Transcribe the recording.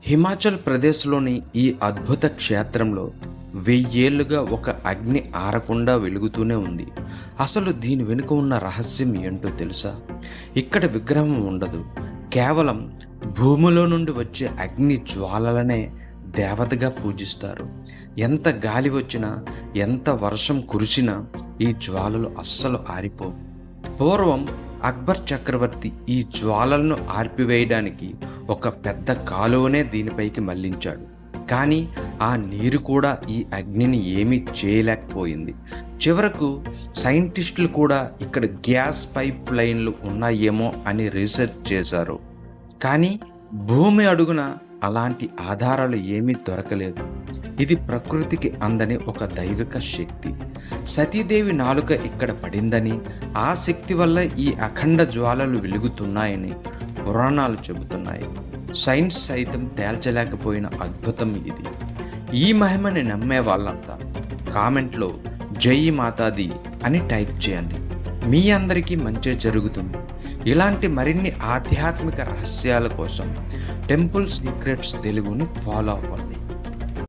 హిమాచల్ ప్రదేశ్లోని ఈ అద్భుత క్షేత్రంలో వెయ్యేళ్లుగా ఒక అగ్ని ఆరకుండా వెలుగుతూనే ఉంది. అసలు దీని వెనుక ఉన్న రహస్యం ఏంటో తెలుసా? ఇక్కడ విగ్రహం ఉండదు, కేవలం భూమిలో నుండి వచ్చే అగ్ని జ్వాలలనే దేవతగా పూజిస్తారు. ఎంత గాలి వచ్చినా, ఎంత వర్షం కురిసినా ఈ జ్వాలలు అస్సలు ఆరిపోవు. పూర్వం అక్బర్ చక్రవర్తి ఈ జ్వాలలను ఆర్పివేయడానికి ఒక పెద్ద కాలువనే దీనిపైకి మళ్లించాడు. కానీ ఆ నీరు కూడా ఈ అగ్నిని ఏమీ చేయలేకపోయింది. చివరకు సైంటిస్టులు కూడా ఇక్కడ గ్యాస్ పైప్ లైన్లు ఉన్నాయేమో అని రీసెర్చ్ చేశారు. కానీ భూమి అడుగున అలాంటి ఆధారాలు ఏమీ దొరకలేదు. ఇది ప్రకృతికి అందని ఒక దైవిక శక్తి. సతీదేవి నాలుక ఇక్కడ పడిందని, ఆ శక్తి వల్ల ఈ అఖండ జ్వాలలు వెలుగుతున్నాయని పురాణాలు చెబుతున్నాయి. సైన్స్ సైతం తేల్చలేకపోయిన అద్భుతం ఇది. ఈ మహిమని నమ్మే వాళ్ళంతా కామెంట్లో జై మాతాది అని టైప్ చేయండి. మీ అందరికీ మంచి జరుగుతుంది. ఇలాంటి మరిన్ని ఆధ్యాత్మిక రహస్యాల కోసం టెంపుల్ సీక్రెట్స్ తెలుగుని ఫాలో అవ్వండి.